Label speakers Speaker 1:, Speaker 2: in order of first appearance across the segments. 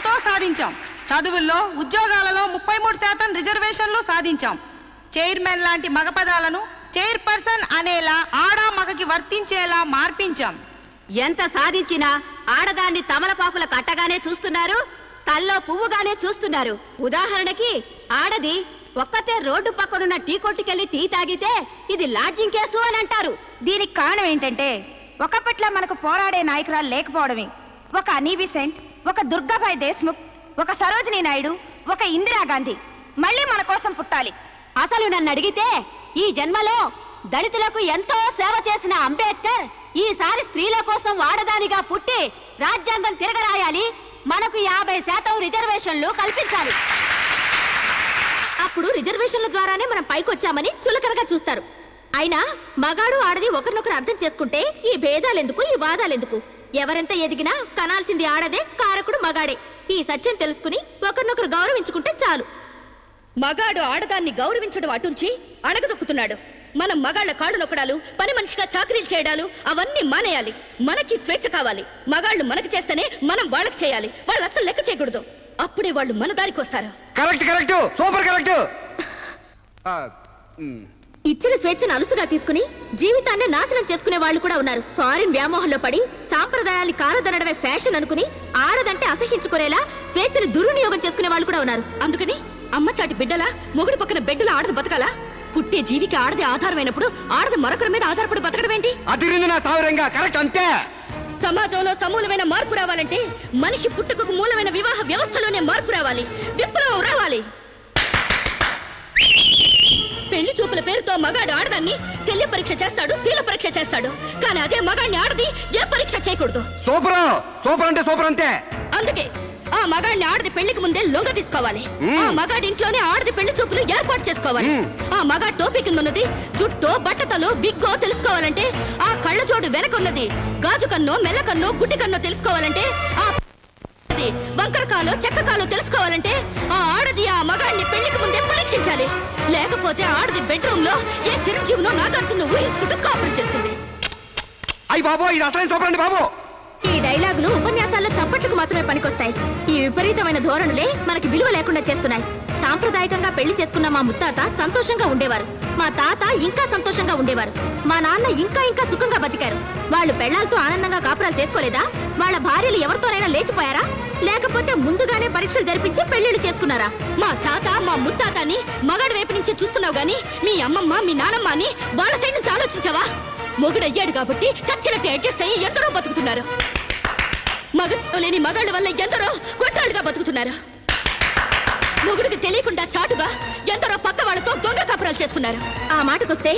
Speaker 1: ఎంతో సాధించాం. చదువుల్లో ఉద్యోగాలలో 33% రిజర్వేషన్లు సాధించాం. చైర్మన్ లాంటి మగ పదాలను చైర్పర్సన్ అనేలా ఆడా మగకి వర్తించేలా మార్పించాం.
Speaker 2: ఎంత సాధించినా ఆడదాన్ని తమలపాకుల కట్టగానే చూస్తున్నారు, తల్లో పువ్వుగానే చూస్తున్నారు. ఉదాహరణకి ఆడది ఒక్కతే రోడ్డు పక్కనున్న టీ కొట్టుకెళ్లి టీ తాగితే ఇది లాడ్జింగ్ కేసు అని అంటారు.
Speaker 3: దీనికి కారణం ఏంటంటే ఒకప్పట్లా మనకు పోరాడే నాయకురాలు లేకపోవడమే. ఒక అనీ బెసెంట్, ఒక దుర్గాబాయ్ దేశ్ముఖ్, ఒక సరోజినీ నాయుడు, ఒక ఇందిరాగాంధీ మళ్ళీ మన కోసం పుట్టాలి.
Speaker 2: అసలు నన్ను అడిగితే ఈ జన్మలో దళితులకు ఎంతో సేవ చేసిన అంబేద్కర్ ఈసారి స్త్రీల కోసం ఆడదానిగా పుట్టి రాజ్యాంగం తిరగరాయాలి, మనకు 50% రిజర్వేషన్లు కల్పించాలి. అప్పుడు రిజర్వేషన్ల ద్వారానే మనం పైకొచ్చామని చులకనగా చూస్తారు. అయినా మగాడు ఆడది ఒకరినొకరు అర్థం చేసుకుంటే ఈ భేదాలెందుకు, ఈ వాదాలెందుకు? ఎవరెంత ఎదిగినా కనాల్సింది ఆడదే, కారకుడు మగాడే. ఈ సత్యం తెలుసుకుని ఒకరినొకరు గౌరవించుకుంటే చాలు.
Speaker 4: మగాడు ఆడదాన్ని గౌరవించడం అటుంచి అణగదొక్కుతున్నాడు. మనం మగాళ్ల కాళ్ళు నొక్కడాలు, పని మనిషిగా చాకరీలు చేయడాలు అవన్నీ మానేయాలి. మనకి స్వేచ్ఛ కావాలి. మగాళ్ళు మనకి చేస్తేనే మనం వాళ్ళకి చేయాలి. వాళ్ళు అసలు లెక్క చేయకూడదు. అప్పుడే వాళ్ళు మన దారికి వస్తారు.
Speaker 5: Correct correct, super correct.
Speaker 2: ఇచ్చిన స్వేచ్ఛను అలుసుగా తీసుకుని జీవితాన్ని నాశనం చేసుకునే వాళ్ళు కూడా ఉన్నారు. ఫారిన్ వ్యామోహంలో పడి సాంప్రదాయాన్ని కాలదనడమే ఫ్యాషన్ అనుకుని ఆడదంటే అసహించుకునేలా స్వేచ్ఛను దుర్వినియోగం చేసుకునే వాళ్ళు కూడా ఉన్నారు.
Speaker 4: అందుకని అమ్మచాటి బిడ్డలా మొగుడు పక్కన బిడ్డలా ఆడది బతకాలా? పుట్టే జీవికి ఆడది ఆధారమైనప్పుడు ఆడది మరొకరి మీద ఆధారపడి బతకడం ఏంటి?
Speaker 5: కరెక్ట్ అంతే.
Speaker 4: సమాజంలో సమూలమైన మార్పు రావాలంటే మనిషి పుట్టుకకు మూలమైన వివాహ వ్యవస్థలోనే మార్పు రావాలి, విప్లవం రావాలి. పెళ్లి చూపుల పేరుతో మగాడు ఆడదాన్ని శల్య పరీక్ష చేస్తాడు, శీల పరీక్ష చేస్తాడు. కానీ అదే మగాడిని ఆడది ఏ పరీక్ష చేయకూడదు.
Speaker 5: సూపర్ సూపర్ అంటే సూపర్ అంతే.
Speaker 4: అందుకే ఆ మగాడిని ఆడది పెళ్లికి ముందే లొంగ తీసుకోవాలి. ఆ మగాడి ఇంట్లోనే ఆడది పెళ్లి చూపులు ఏర్పాటు చేసుకోవాలి. ఆ మగాడి టోపీ కింద ఉన్నది జుట్టో, బట్టతలో, విగ్గో తెలుసుకోవాలంటే, ఆ కళ్ళ జోడు వెనకున్నది గాజు కన్నో, మెల్ల కన్నో, గుడ్డి కన్నో తెలుసుకోవాలంటే, ఆ వంకరకాలో, చెక్కకాలో తెలుసుకోవాలంటే ఆ ఆడది ఆ మగాడిని పెళ్లికి ముందే పరీక్షించాలి. లేకపోతే ఆడది బెడ్రూమ్ లో ఏ చిరంజీవినో నాగార్జున ఊహించుకుంటూ కాపురం చేస్తుంది.
Speaker 5: అయ్యి బాబో, ఇది అసలు సూపర్ అండి బాబు.
Speaker 2: ఈ డైలాగులు ఉపన్యాసాల్లో చప్పట్లకు మాత్రమే పనికొస్తాయి. ఈ విపరీతమైన ధోరణులే మనకి విలువ లేకుండా చేస్తున్నాయి. సాంప్రదాయకంగా పెళ్లి చేసుకున్న మా ముత్తాత సంతోషంగా ఉండేవారు. మా తాత ఇంకా సంతోషంగా ఉండేవారు. మా నాన్న ఇంకా సుఖంగా బతికారు. వాళ్ళు పెళ్లాలతో ఆనందంగా కాపురాలు చేసుకోలేదా? వాళ్ళ భార్యలు ఎవరితోనైనా లేచిపోయారా? లేకపోతే ముందుగానే పరీక్షలు జరిపించి పెళ్లిళ్ళు చేసుకున్నారా?
Speaker 4: మా తాత, మా ముత్తాతని మగాడి వైపు నుంచి చూస్తున్నావు గాని మీ అమ్మమ్మ, మీ నానమ్మ అని వాళ్ళ సైడ్ నుంచి ఆలోచించావా? మొగుడయ్యాడు కాబట్టి చచ్చినట్టు అడ్జస్ట్ అయ్యి ఎందరో బతుకుతున్నారు. మగ లేని మగాళ్ళ వల్ల ఎందరో కొట్టాడుగా బతుకుతున్నారు. మొగుడికి తెలియకుండా చాటుగా ఎందరో పక్క వాళ్ళతో దొంగ కాపురాలు చేస్తున్నారు.
Speaker 2: ఆ మాటకొస్తే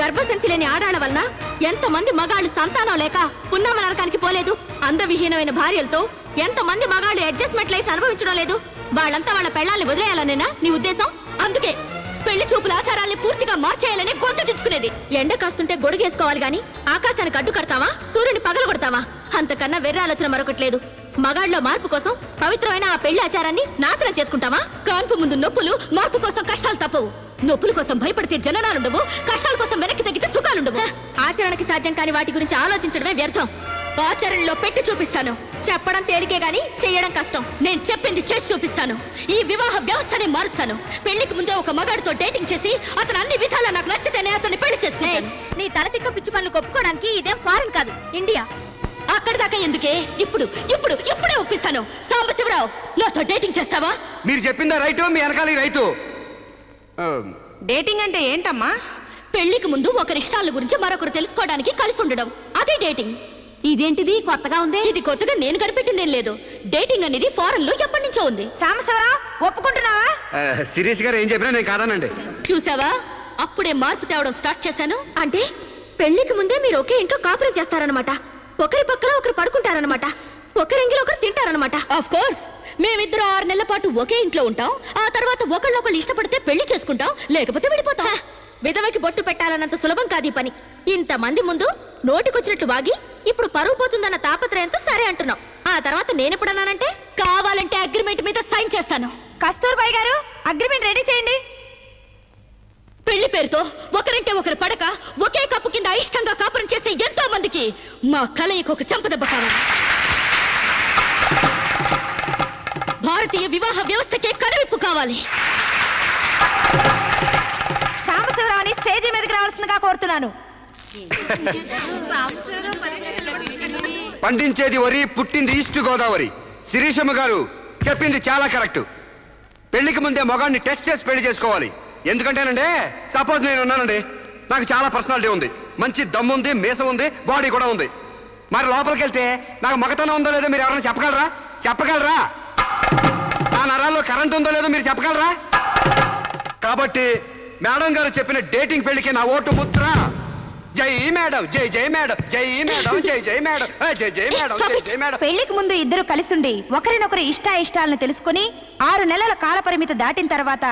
Speaker 2: గర్భసంచి లేని ఆడాళ్ల వలన ఎంతమంది మగాళ్ళు సంతానం లేక పున్నామ నరకానికి పోలేదు? అందవిహీనమైన భార్యలతో ఎంతమంది మగాళ్ళు అడ్జస్ట్మెంట్ లైఫ్ అనుభవించడం లేదు? వాళ్ళంతా వాళ్ళ పెళ్లాల్ని వదిలేయాలనేనా నీ ఉద్దేశం?
Speaker 4: అందుకే పెళ్లి చూపుల ఆచారాల్ని పూర్తిగా మార్చేయాలని గొంతు తెచ్చుకునేది.
Speaker 2: ఎండ కాస్తుంటే గొడుగేసుకోవాలి గాని ఆకాశానికి అడ్డు కడతావా? సూర్యుని పగల కొడతావా? అంతకన్నా వెర్ర ఆలోచన మరొకట్లేదు. మగాళ్ళలో మార్పు కోసం పవిత్రమైన ఆ పెళ్లి ఆచారాన్ని నాశనం చేసుకుంటావా?
Speaker 4: కాన్పు ముందు నొప్పులు, మార్పు కోసం కష్టాలు తప్పవు. నొప్పుల కోసం భయపడితే జననాలుండవు, కష్టాల కోసం వెనక్కి తగ్గితే సుఖాలుండవు.
Speaker 2: ఆచరణకి సాధ్యం కాని వాటి గురించి ఆలోచించడమే వ్యర్థం.
Speaker 4: ఆచరణలో పెట్టి చూపిస్తాను.
Speaker 2: చెప్పడం తేలికే గాని చెయ్యడం కష్టం.
Speaker 4: నేను చెప్పింది చేసి చూపిస్తాను. ఈ వివాహ వ్యవస్థనే మారుస్తాను. పెళ్లికి ముందే ఒక మగాడితో డేటింగ్ చేసి అతను అన్ని విధాలా నాకు నచ్చితేనే అతన్ని పెళ్లి చేసుకుంటాను.
Speaker 2: నీ తలతిక్క పిచ్చి పనులు ఒప్పుకోవడానికి ఇదేం ఫారెన్ కాదు, ఇండియా.
Speaker 4: అక్కడి దాకా ఎందుకే? ఇప్పుడే ఒప్పిస్తాను. సాంబశివరావు, నాతో డేటింగ్ చేస్తావా?
Speaker 5: మీరు చెప్పిందా రైటు, మీ వెనకాల రైతు.
Speaker 1: డేటింగ్ అంటే ఏంటమ్మా?
Speaker 4: పెళ్లికి ముందు ఒకరి ఇష్టాల గురించి మరొకరు తెలుసుకోవడానికి కలిసి ఉండడం, అదే డేటింగ్.
Speaker 2: ఇదేంటిది కొత్తగా ఉంది?
Speaker 4: ఇది కొత్తగా నేను కనిపెట్టిందేం లేదు. డేటింగ్ అనేది ఫారెన్ లో ఎప్పటి నుంచో ఉంది.
Speaker 3: సాంబశివరావు, ఒప్పుకుంటున్నావా?
Speaker 5: శిరీష్ గారు ఏం చెప్పినా నేను కాదానండి.
Speaker 4: చూసావా, అప్పుడే మార్పు తేవడం స్టార్ట్ చేశాను.
Speaker 2: అంటే పెళ్లికి ముందే మీరు ఒకే ఇంట్లో కాపురం చేస్తారనమాట. ఒకరి పక్కన ఒకరు పడుకుంటారనమాట. ఒకరింగిలో ఒకరు తింటారనమాట.
Speaker 4: ఆఫ్ కోర్స్, మేమిద్దరం 6 నెలల పాటు ఒకే ఇంట్లో ఉంటాం. ఆ తర్వాత ఒకళ్ళొకళ్ళు ఇష్టపడితే పెళ్లి చేసుకుంటాం, లేకపోతే విడిపోతాం.
Speaker 2: విధవకి బొట్టు పెట్టాలన్నంత సులభం కాదు ఈ పని. ఇంతమంది ముందు నోటికొచ్చినట్లు వాగి ఇప్పుడు పరువు పోతుందన్న తాపత్రయంతో సరే అంటున్నాం. ఆ తర్వాత నేనెప్పుడన్నానంటే
Speaker 4: కావాలంటే అగ్రిమెంట్ మీద సైన్ చేస్తాను.
Speaker 3: కస్తూర్బాయ్ గారు, అగ్రిమెంట్ రెడీ చేయండి.
Speaker 4: పెళ్లి పేరుతో ఒకరంటే ఒకరు పడక ఒకే కప్పు కింద అయిష్టంగా కాపురం చేసే ఎంతో మందికి మా కలయికి ఒక చెంపదెబ్బ కావాలి. భారతీయ వివాహ వ్యవస్థకే కనువిప్పు కావాలి.
Speaker 3: సాంబశివరావుని స్టేజీ మీదకి రావాల్సిందిగా కోరుతున్నాను.
Speaker 5: పండించేది వరి, పుట్టింది ఈస్ట్ గోదావరి. శిరీషమ్మ గారు చెప్పింది చాలా కరెక్ట్. పెళ్లికి ముందే మొగాన్ని టెస్ట్ చేసి పెళ్లి చేసుకోవాలి. ఎందుకంటేనండి, సపోజ్ నేను ఉన్నానండి, నాకు చాలా పర్సనాలిటీ ఉంది, మంచి దమ్ము ఉంది, మీసం ఉంది, బాడీ కూడా ఉంది. మరి లోపలికి వెళ్తే నాకు మగతనం ఉందో లేదో మీరు ఎవరైనా చెప్పగలరా? నా నరాల్లో కరెంట్ ఉందో లేదో మీరు చెప్పగలరా? కాబట్టి మేడం గారు చెప్పిన డేటింగ్ పెళ్లికి నా ఓటు ముద్ర. జై మేడం, జై జై మేడం, జై మేడం, జై జై మేడం, జై జై మేడం, జై జై మేడం.
Speaker 3: పెళ్లికి ముందు ఇద్దరు కలిసుండి ఒకరినొకరు ఇష్టాయిష్టాలను తెలుసుకుని 6 నెలల కాల పరిమితి దాటిన తర్వాత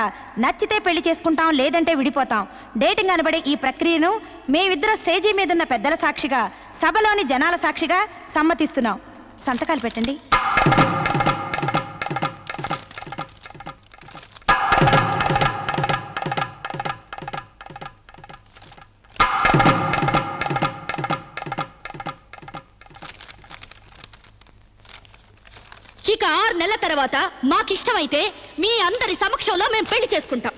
Speaker 3: నచ్చితే పెళ్లి చేసుకుంటాం, లేదంటే విడిపోతాం. డేటింగ్ అనబడే ఈ ప్రక్రియను మేమిద్దరు స్టేజీ మీదున్న పెద్దల సాక్షిగా, సభలోని జనాల సాక్షిగా సమ్మతిస్తున్నాం. సంతకాలు పెట్టండి.
Speaker 4: ఇక 6 నెలల తర్వాత మాకిష్టమైతే మీ అందరి సమక్షంలో మేము పెళ్లి చేసుకుంటాం.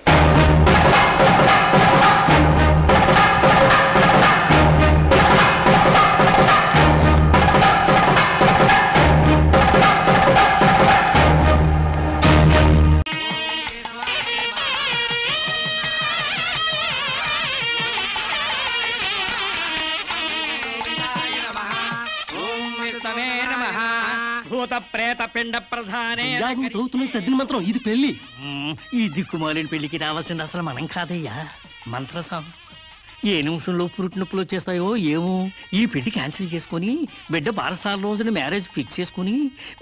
Speaker 6: ప్రేత పిండ ప్రధానే
Speaker 7: చదువుతున్న తద్దిన మంత్రం ఇది పెళ్లి.
Speaker 6: ఈ దిక్కుమాలిన పెళ్లికి రావాల్సింది అసలు మనం కాదయ్యా, మంత్రసాం. ఏ నిమిషంలో పురుటి నొప్పులు వచ్చేస్తాయో ఏమో. ఈ పెళ్లి క్యాన్సిల్ చేసుకుని బిడ్డ 12 రోజున మ్యారేజ్ ఫిక్స్ చేసుకుని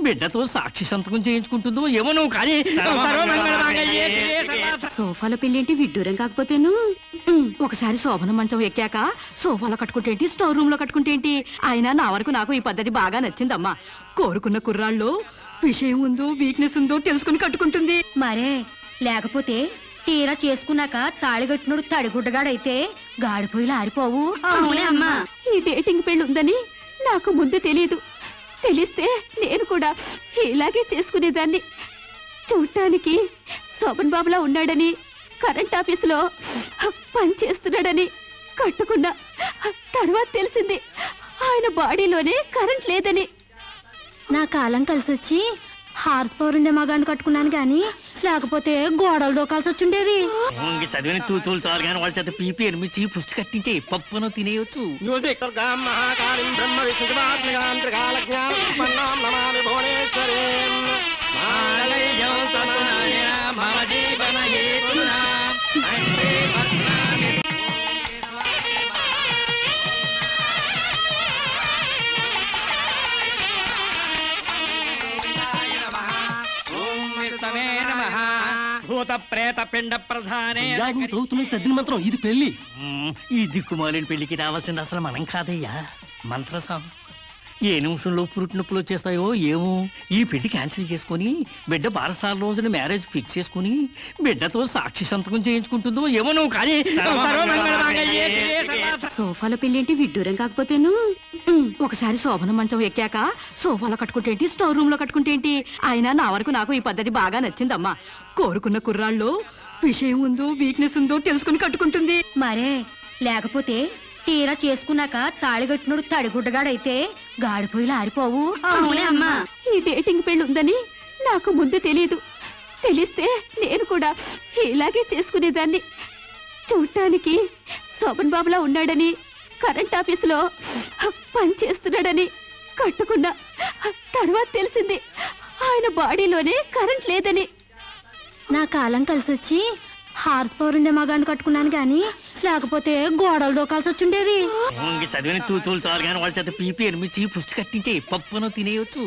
Speaker 6: బిడ్డతో సాక్షి సంతకం చేయించుకుంటుందో ఏమో. నువ్వు కానీ
Speaker 8: సోఫాలో పెళ్ళేంటి విడ్డూరం కాకపోతేను. ఒకసారి శోభన మంచం ఎక్కాక సోఫాలో కట్టుకుంటే ఏంటి, స్టోర్ రూమ్ లో కట్టుకుంటే ఏంటి. అయినా నా వరకు నాకు ఈ పద్ధతి బాగా నచ్చిందమ్మా. కోరుకున్న కుర్రాళ్ళు విషయం ఉందో వీక్నెస్ ఉందో తెలుసుకుని కట్టుకుంటుంది.
Speaker 4: మరే లేకపోతే తీరా చేసుకున్నాక తాళిగట్టినోడు తడిగుడ్డగాడైతే గాడిపోయిలు ఆరిపోవు.
Speaker 8: అమ్మా, ఈ డేటింగ్ పెళ్లి ఉందని నాకు ముందు తెలియదు. తెలిస్తే నేను కూడా ఇలాగే చేసుకునేదాన్ని. చూడటానికి శోభన్ బాబులా ఉన్నాడని, కరెంట్ ఆఫీసులో పని చేస్తున్నాడని కట్టుకున్నా. తర్వాత తెలిసింది ఆయన బాడీలోనే కరెంట్ లేదని.
Speaker 4: నా కాలం కలిసి వచ్చి హార్స్ పవర్ ఉండే మగాన్ని కట్టుకున్నాను గాని లేకపోతే గోడలు దోకాల్సి వచ్చిండేది.
Speaker 6: చదివిన తూతులు చాలు కానీ వాళ్ళ చేత పీపీ ఎనిమిది పుష్టి కట్టించే పప్పును తినేయచ్చు. ప్రేత పిండ ప్రధానే
Speaker 7: చదువుతున్న తద్దిన మంత్రం ఇది పెళ్లి.
Speaker 6: ఈ దిక్కుమాలిన పెళ్లికి రావాల్సింది అసలు మనం కాదయ్యా, మంత్రసాం. ఏ నిమిషంలో పురుటి నొప్పులు వచ్చేస్తాయో ఏమో. ఈ పెళ్లి క్యాన్సిల్ చేసుకుని బిడ్డ 12 రోజున మ్యారేజ్ ఫిక్స్ చేసుకుని బిడ్డతో సాక్షి సంతకం చేయించుకుంటుందో ఏమో. నువ్వు కానీ
Speaker 8: సోఫాలో పెళ్ళేంటి విడ్డూరం కాకపోతేను. ఒకసారి శోభన మంచం ఎక్కాక సోఫాలో కట్టుకుంటే ఏంటి, స్టోర్ రూమ్ లో కట్టుకుంటే ఏంటి. అయినా నా వరకు నాకు ఈ పద్ధతి బాగా నచ్చిందమ్మా. కోరుకున్న కుర్రాళ్ళు విషయం ఉందో వీక్నెస్ ఉందో తెలుసుకుని కట్టుకుంటుంది.
Speaker 4: మరే లేకపోతే తీరా చేసుకున్నాక తాళిగట్టినోడు తడిగుడ్డగాడైతే గాడిపోయిలు ఆరిపోవు.
Speaker 8: అమ్మా, ఈ డేటింగ్ పెళ్లి ఉందని నాకు ముందు తెలియదు. తెలిస్తే నేను కూడా ఇలాగే చేసుకునేదాన్ని. చూడటానికి శోభన్ బాబులా ఉన్నాడని, కరెంట్ ఆఫీసులో పని చేస్తున్నాడని కట్టుకున్నా. తర్వాత తెలిసింది ఆయన బాడీలోనే కరెంట్ లేదని.
Speaker 4: నా కాలం కలిసి వచ్చి హార్స్ పవర్ ఉండే మగాన్ని కట్టుకున్నాను గాని లేకపోతే గోడలు దోకాల్సి వచ్చిండేది.
Speaker 6: చదివిన తూతులు చాలు కానీ వాళ్ళ చేత పీపీ ఎనిమిది పుష్టి కట్టించే పప్పును తినేయచ్చు.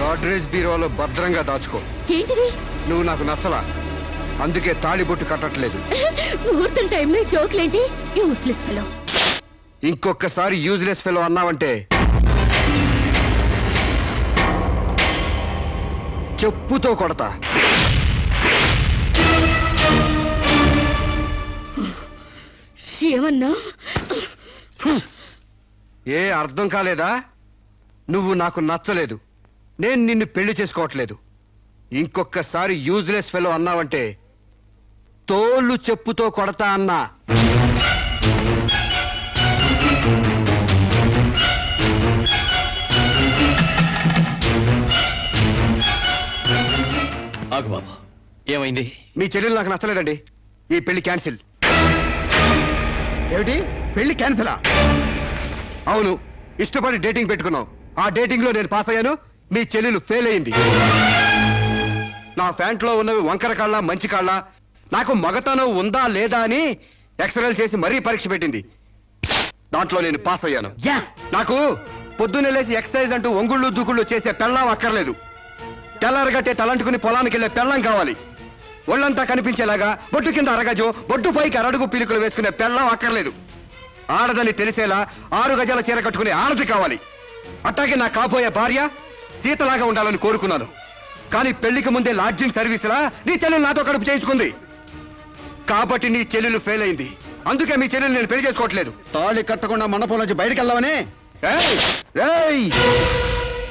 Speaker 5: గాడ్రేజ్ బీరోలో భద్రంగా దాచుకో.
Speaker 8: ఏంటిది?
Speaker 5: నువ్వు నాకు నచ్చలా. అందుకే తాళిబొట్టు కట్టట్లేదు.
Speaker 4: ముహూర్తం టైంలో జోకులేంటి? Useless fellow.
Speaker 5: ఇంకొకసారి యూజ్లెస్ ఫెలో అన్నావంటే చెప్పుతో కొడతా.
Speaker 4: ఏమన్నా?
Speaker 5: ఏ అర్థం కాలేదా? నువ్వు నాకు నచ్చలేదు, నేను నిన్ను పెళ్లి చేసుకోవట్లేదు. ఇంకొకసారి యూజ్లెస్ ఫెలో అన్నావంటే తోళ్ళు చెప్పుతో కొడతా అన్నా.
Speaker 6: ఆగు బాబు, ఏమైంది?
Speaker 5: మీ చెల్లెలు నాకు నచ్చలేదండి, ఈ పెళ్లి క్యాన్సిల్. ఏమిటి పెళ్లి క్యాన్సిలా? అవును, ఇష్టపడి డేటింగ్ పెట్టుకున్నాం. ఆ డేటింగ్ లో నేను పాస్ అయ్యాను, మీ చెల్లెలు ఫెయిల్ అయింది. నా ప్యాంట్లో ఉన్నవి వంకర కాళ్ళ మంచి కాళ్ళ, నాకు మగతనం ఉందా లేదా అని ఎక్స్రేలు చేసి మరీ పరీక్ష పెట్టింది. దాంట్లో నేను పాస్ అయ్యాను. నాకు పొద్దున్నే లేచి ఎక్సర్సైజ్ అంటూ ఒంగుళ్ళు దూకుళ్ళు చేసే పెళ్ళం అక్కర్లేదు. తెల్లారగట్టే తలంటుకుని పొలానికి వెళ్లే పెళ్ళం కావాలి. ఒళ్ళంతా కనిపించేలాగా బొట్టు కింద అరగజో, బొట్టు పైకి అరడుగు పీలికలు వేసుకునే పెళ్ళం అక్కర్లేదు. ఆడదని తెలిసేలా 6 గజాల చీర కట్టుకునే ఆడది కావాలి. అట్టాగే నా కాబోయే భార్య సీతలాగా ఉండాలని కోరుకున్నాను. కానీ పెళ్లికి ముందే లాడ్జింగ్ సర్వీసులా నీ చెల్లెలు నాతో కడుపు చేయించుకుంది. కాబట్టి నీ చెల్లెలు ఫెయిల్ అయింది. అందుకే మీ చెల్లెలు నేను పెళ్లి చేసుకోవట్లేదు. తాళి కట్టకుండా మండపం నుంచి బయటకు వెళ్దామని.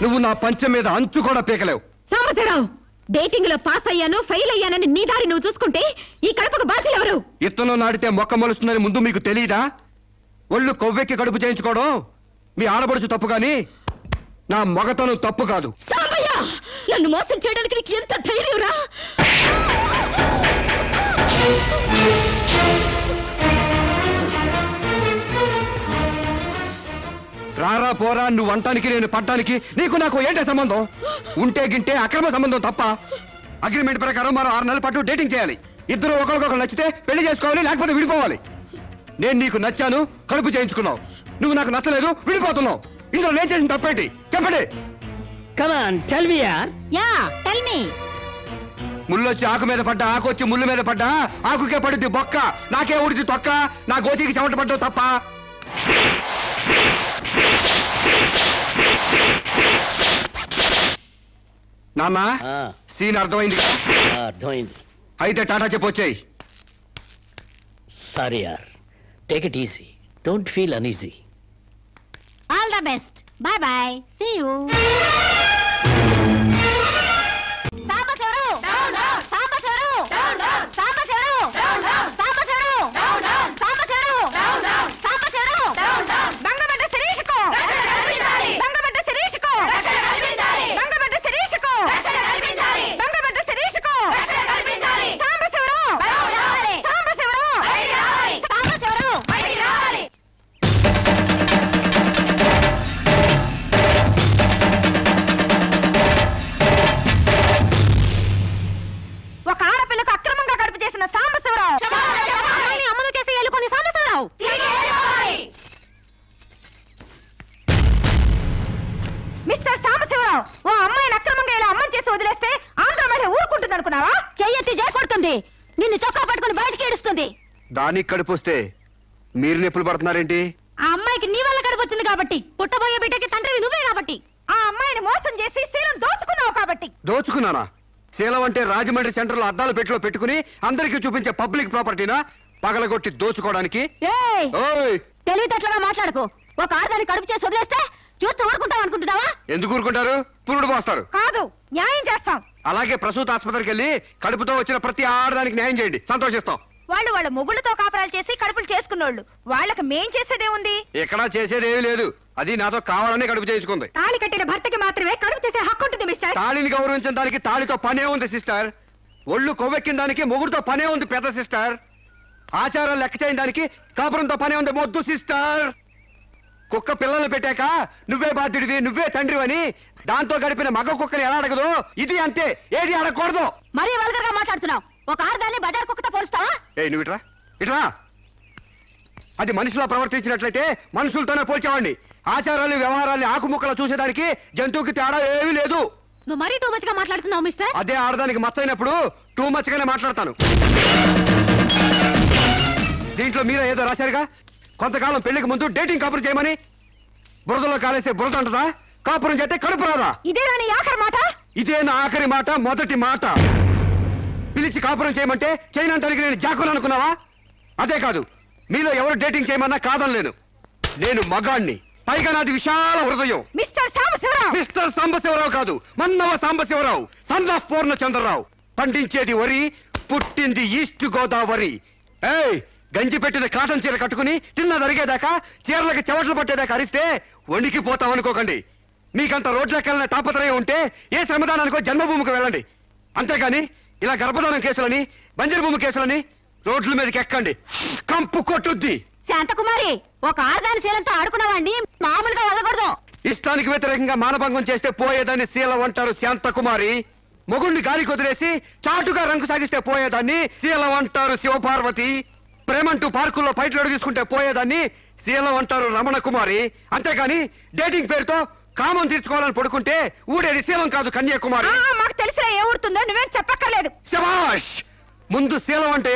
Speaker 5: నువ్వు నా పంచం మీద అంచు కూడా పీకలేవు.
Speaker 2: సాంబశివరావు, డేటింగ్ లో పాస్ అయ్యాను ఫెయిల్ అయ్యానని నీ దారి నువ్వు చూసుకుంటే ఈ కడపకు బాధ్యులు ఎవరు?
Speaker 5: ఇత్తనం నాడితే మొక్క మొలుస్తుందని ముందు మీకు తెలియదా? ఒళ్ళు కొవ్వెక్కి కడుపు చేయించుకోవడం మీ ఆడపడుచు తప్పు గాని నా మగతనం తప్పు కాదు.
Speaker 4: సాంబయ్య, నన్ను మోసం చేయడానికి నీకు ఎంత ధైర్యం రా?
Speaker 5: రారా పోరా, నువ్వు అంటానికి నేను పడ్డానికి నీకు నాకు ఏంటే సంబంధం? ఉంటే గింటే అక్రమ సంబంధం తప్ప. అగ్రిమెంట్ ప్రకారం మరో 6 నెలల పాటు డేటింగ్ చేయాలి. ఇద్దరు ఒకరికొకరు నచ్చితే పెళ్లి చేసుకోవాలి, లేకపోతే విడిపోవాలి. నేను నీకు నచ్చాను, కడుపు చేయించుకున్నావు. నువ్వు నాకు నచ్చలేదు, విడిపోతున్నావు. ఇందులో నేను చేసిన తప్పేంటి చెప్పండి. ముళ్ళొచ్చి ఆకు మీద పడ్డా, ఆకు వచ్చి ముళ్ళు మీద పడ్డా, ఆకుకే పడుద్ది బొక్క, నాకే ఉడిది తొక్క. నా గోతికి చెమట పడ్డావు తప్ప. నాన్న, సీన్ అర్థమైంది?
Speaker 6: అర్థమైంది.
Speaker 5: అయితే టాటా చెప్పొచ్చాయి.
Speaker 6: సారీ యార్, take it easy, don't feel uneasy.
Speaker 2: All the best, bye bye, see you. నిన్ను చొక్కా పట్టుకుని బయటికి ఏడుస్తుంది.
Speaker 5: దానికి కడుపొస్తే మీరు నొప్పులు పడుతున్నారేంటి?
Speaker 2: ఆ అమ్మాయికి నీ వల్ల కడుపు వచ్చింది కాబట్టి, పుట్టబోయే బిడ్డకి తండ్రివి నువ్వే కాబట్టి.
Speaker 3: ఆ అమ్మాయిని మోసం చేసి శీలం దోచుకున్నావు కాబట్టి.
Speaker 5: దోచుకున్నానా? శీలం అంటే రాజమండ్రి సెంటర్ లో అద్దాల పెట్టిలో పెట్టుకుని అందరికీ చూపించే పబ్లిక్ ప్రాపర్టీనా? పగలగొట్టి దోచుకోవడానికి?
Speaker 2: తెలివితేటలుగా మాట్లాడుకో. ఒక ఆడదాన్ని కడుపు చేసి వదిలేస్తే చూస్తూ ఊరుకుంటావు అనుకుంటున్నావా?
Speaker 5: ఎందుకు ఊరుకుంటారు? పురుడు పోస్తారు.
Speaker 3: కాదు, న్యాయం చేస్తాం.
Speaker 5: అలాగే ప్రసూత ఆసుపత్రికి వెళ్ళి కడుపుతో వచ్చిన ప్రతి ఆడదానికి న్యాయం చేయండి, సంతోషిస్తాం.
Speaker 3: వాళ్ళు వాళ్ళ మొగుళ్ళతో కాపరాలు చేసి కడుపులు చేసుకున్నోళ్ళు, వాళ్ళకి మేం చేసేదే ఉంది?
Speaker 5: ఎక్కడా చేసేదేమీ లేదు. అది నాతో కావాలని కడుపు చేయించుకుంది.
Speaker 3: తాళి కట్టిన భర్తకి మాత్రమే కడుపు చేసే హక్కు ఉంటుంది మిస్టర్.
Speaker 5: తాళిని గౌరవించడానికి తాళితో పనే ఉంది సిస్టర్. ఒళ్ళు కొవ్వెక్కిన దానికి మొగుడుతో పనే ఉంది పెద్ద సిస్టర్. ఆచారాలు లెక్క చేయని దానికి కాపురంతో పనే ఉంది మొద్దు సిస్టర్. కుక్క పిల్లలు పెట్టాక నువ్వే బాధ్యుడివి, నువ్వే తండ్రివని దాంతో గడిపిన మగ కుక్కని ఎలా అడగదు, ఇది అంతే, ఏది అడగకూడదు.
Speaker 2: మరీ వల్గర్ గా మాట్లాడుతున్నావు. ఒక ఆడదాన్ని బజార్ కుక్కతో పోలుస్తావా?
Speaker 5: నువ్వు ఇట్రా ఇట్రా. అది మనిషిలో ప్రవర్తించినట్లయితే మనుషులతోనే పోల్చేవాడిని. ఆచారాలు వ్యవహారాన్ని ఆకుముక్కలు చూసేదానికి జంతువుకి తేడా ఏమీ లేదు.
Speaker 2: నువ్వు మరీ టూ మచ్ గా మాట్లాడుతున్నావు మిస్టర్.
Speaker 5: అదే ఆడదానికి మచ్చైనప్పుడు టూ మచ్ గానే మాట్లాడతాను. దీంట్లో మీరే ఏదో రాశారుగా, కొంతకాలం పెళ్లికి ముందు డేటింగ్ కాపురం చేయమని. బురదలో కాలేస్తే బురద అంటదా, కాపురం చేస్తే కడుపు రాదా?
Speaker 3: ఇదేనా నీ ఆఖరి మాట?
Speaker 5: ఇదే నా ఆఖరి మాట, మొదటి మాట. పిలిచి కాపురం చేయమంటే చేయనంటానికి నేను జాకులు అనుకున్నావా? అదే కాదు, మీలో ఎవరు డేటింగ్ చేయమన్నా కాదనలేను. నేను మగాణ్ణి, పైగా నాది విశాల హృదయం.
Speaker 3: మిస్టర్ సాంబశివరావు.
Speaker 5: మిస్టర్ సాంబశివరావు కాదు, మన్నవ సాంబశివరావు, సన్ ఆఫ్ పూర్ణచంద్రరావు. పండించేది వరి, పుట్టింది ఈస్ట్ గోదావరి. ఏయ్, గంజి పెట్టిన కాటన్ చీర కట్టుకుని తిన్న జరిగేదాకా, చీరలకి చెవట్లు పట్టేదాకా అరిస్తే వణికిపోతాం అనుకోకండి. మీకంత రోడ్లెక్కాలనే తాపత్రయం ఉంటే ఏ శ్రమదానానికో జన్మభూమికి వెళ్ళండి. అంతేగాని ఇలా గర్భధానం కేసులని, బంజరు భూమి కేసులని రోడ్ల మీదకి ఎక్కండి, కంపు కొట్టుద్ది.
Speaker 2: శాంతకుమారి, ఒక ఆర్దాని శీలంతో ఆడుకున్నావండి, మామూలుగా వెళ్ళకూడదు.
Speaker 5: ఇష్టానికి వ్యతిరేకంగా మానభంగం చేస్తే పోయేదాన్ని శీలం అంటారు శాంతకుమారి. మొగుణ్ణి గాలికి వదిలేసి చాటుగా రంగు సాగిస్తే పోయేదాన్ని శీలం అంటారు శివపార్వతి. ప్రేమంటూ పార్కుల్లో ఫైట్లు తీసుకుంటే పోయేదాన్ని శీలం అంటారు రమణ కుమారి. అంతేగాని డేటింగ్ పేరుతో కామం తీర్చుకోవాలని పడుకుంటే ఊడేది శీలం కాదు కన్యాకుమారి.
Speaker 3: మాకు తెలిసిన ఏ ఊరుతుందో నువ్వేం చెప్పక్కర్లేదు.
Speaker 5: శభాష్! ముందు శీలం అంటే